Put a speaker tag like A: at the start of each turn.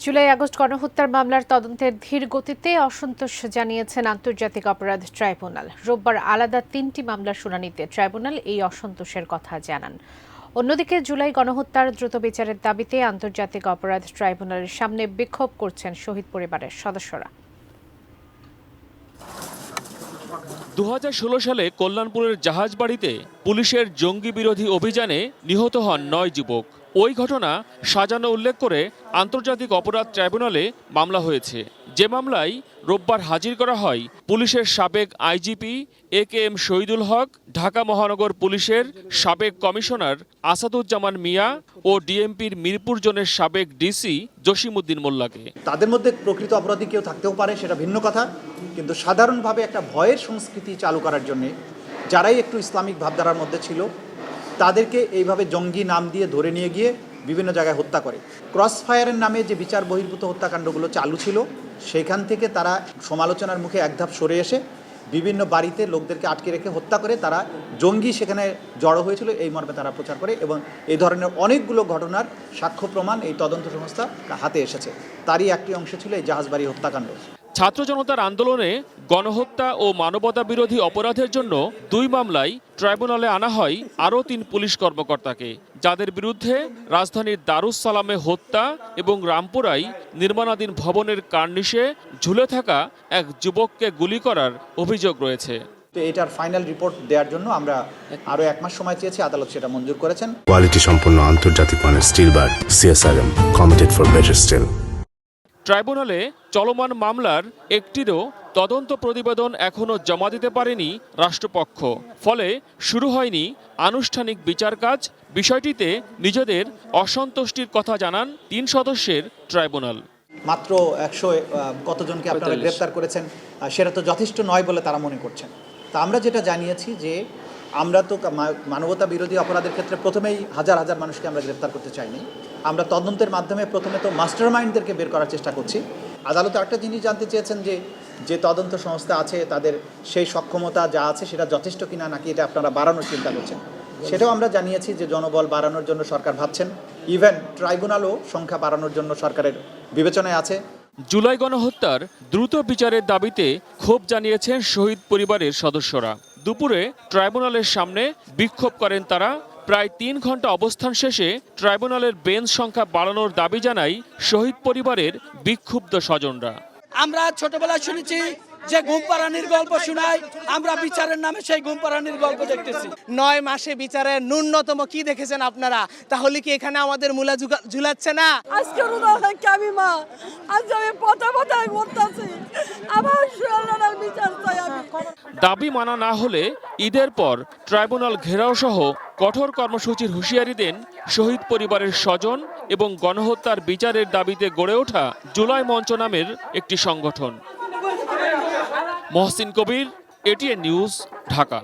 A: July August গণহত্যার মামলার তদন্তের ধীর গতিতে অসন্তোষ জানিয়েছেন আন্তর্জাতিক অপরাধ ট্রাইব্যুনাল। রোববার আলাদা ৩টি মামলার শুনানিতে ট্রাইব্যুনাল এই অসন্তোষের কথা জানান। অন্যদিকে জুলাই গণহত্যার দ্রুত বিচারের দাবিতে আন্তর্জাতিক অপরাধ ট্রাইব্যুনালের সামনে বিক্ষোভ করছেন শহীদ পরিবারের সদস্যরা।
B: 2016 সালে কল্যাণপুরের জাহাজবাড়িতে পুলিশের জঙ্গি বিরোধী অভিযানে নিহত হন 9 যুবক। ওই ঘটনা সাজানো উল্লেখ করে আন্তর্জাতিক অপরাধ ট্রাইব্যুনালে মামলা হয়েছে, যে মামলায় রোববার হাজির করা হয় পুলিশের সাবেক আইজিপি AKM শহীদুল হক, ঢাকা মহানগর পুলিশের সাবেক কমিশনার আসাদুজ্জামান মিয়া ও ডিএমপির মিরপুর জোনের সাবেক ডিসি জসিমউদ্দিন মোল্লাকে।
C: তাদের মধ্যে প্রকৃত অপরাধী কেউ থাকতেও পারে, সেটা ভিন্ন কথা, কিন্তু সাধারণভাবে একটা ভয়ের সংস্কৃতি চালু করার জন্যে যারাই একটু ইসলামিক ভাবধারার মধ্যে ছিল তাদেরকে এইভাবে জঙ্গি নাম দিয়ে ধরে নিয়ে গিয়ে বিভিন্ন জায়গায় হত্যা করে। ক্রস ফায়ারের নামে যে বিচার বহির্ভূত হত্যাকাণ্ডগুলো চালু ছিল সেখান থেকে তারা সমালোচনার মুখে এক ধাপ সরে এসে বিভিন্ন বাড়িতে লোকদেরকে আটকে রেখে হত্যা করে তারা জঙ্গি সেখানে জড়ো হয়েছিল এই মর্মে তারা প্রচার করে, এবং এই ধরনের অনেকগুলো ঘটনার সাক্ষ্য প্রমাণ এই তদন্ত সংস্থা হাতে এসেছে। তারই একটি অংশ ছিল এই জাহাজবাড়ি হত্যাকাণ্ড।
B: ছাত্র জনতার আন্দোলনে গণহত্যা ও মানবতা বিরোধী অপরাধের জন্য 2 মামলায় ট্রাইব্যুনালে আনা হয় আরও 3 পুলিশ কর্মকর্তাকে, যাদের বিরুদ্ধে রাজধানীর দারুস সালামে হত্যা এবং রামপুরায় নির্মাণাধীন ভবনের কার্নিশে ঝুলে থাকা এক যুবককে গুলি করার অভিযোগ রয়েছে।
C: তো এটার ফাইনাল রিপোর্ট দেওয়ার জন্য আমরা আরও 1 মাস সময় চেয়েছি, আদালত সেটা মঞ্জুর করেছেন।
D: কোয়ালিটি সম্পন্ন আন্তর্জাতিক মানের still bar CSRM, committed for better still.
B: ট্রাইব্যুনালে চলমান মামলার একটিরও তদন্ত প্রতিবেদন এখনও জমা দিতে পারেনি রাষ্ট্রপক্ষ, ফলে শুরু হয়নি আনুষ্ঠানিক বিচার কাজ। বিষয়টিতে নিজেদের অসন্তুষ্টির কথা জানান 3 সদস্যের ট্রাইব্যুনাল।
C: মাত্র 100 কতজনকে আপনারা গ্রেপ্তার করেছেন, সেটা তো যথেষ্ট নয় বলে তারা মনে করছেন। তা আমরা যেটা জানিয়েছি যে আমরা তো মানবতা বিরোধী অপরাধের ক্ষেত্রে প্রথমেই হাজার হাজার মানুষকে আমরা গ্রেপ্তার করতে চাইনি। আমরা তদন্তের মাধ্যমে প্রথমে তো মাস্টার মাইন্ডদেরকে বের করার চেষ্টা করছি। আদালত একটা জিনিস জানতে চেয়েছেন যে তদন্ত সংস্থা আছে তাদের সেই সক্ষমতা যা আছে সেটা যথেষ্ট কিনা, নাকি এটা আপনারা বাড়ানোর চিন্তা করছেন। সেটাও আমরা জানিয়েছি যে জনবল বাড়ানোর জন্য সরকার ভাবছেন, ইভেন ট্রাইব্যুনালও সংখ্যা বাড়ানোর জন্য সরকারের বিবেচনায় আছে।
B: জুলাই গণহত্যার দ্রুত বিচারের দাবিতে ক্ষোভ জানিয়েছেন শহীদ পরিবারের সদস্যরা। দুপুরে ট্রাইব্যুনালের সামনে বিক্ষোভ করেন তারা। প্রায় 3 ঘন্টা অবস্থান শেষে ট্রাইব্যুনালের বেঞ্চ সংখ্যা বাড়ানোর দাবি জানায় শহীদ পরিবারের বিক্ষুব্ধ স্বজনরা।
E: আমরা ছোটবেলায় শুনেছি যে ঘুমপাড়ানির গল্প শোনায়, আমরা বিচারের নামে সেই ঘুমপাড়ানির গল্প দেখতেছি।
F: 9 মাসে বিচারের ন্যূনতম কি দেখেছেন আপনারা? তাহলে কি এখানে আমাদের মূলা ঝুলাচ্ছে না?
G: আজকে আমি মা, আজ আমি পথে পথে ঘুরতেছি, আমার সরকারের বিচার চাই আমি।
B: দাবি মানা না হলে ঈদের পর ট্রাইব্যুনাল ঘেরাও সহ কঠোর কর্মসূচির হুঁশিয়ারি দেন শহীদ পরিবারের স্বজন এবং গণহত্যার বিচারের দাবিতে গড়ে ওঠা জুলাই মঞ্চ নামের একটি সংগঠন। মহসিন কবির, ATN নিউজ, ঢাকা।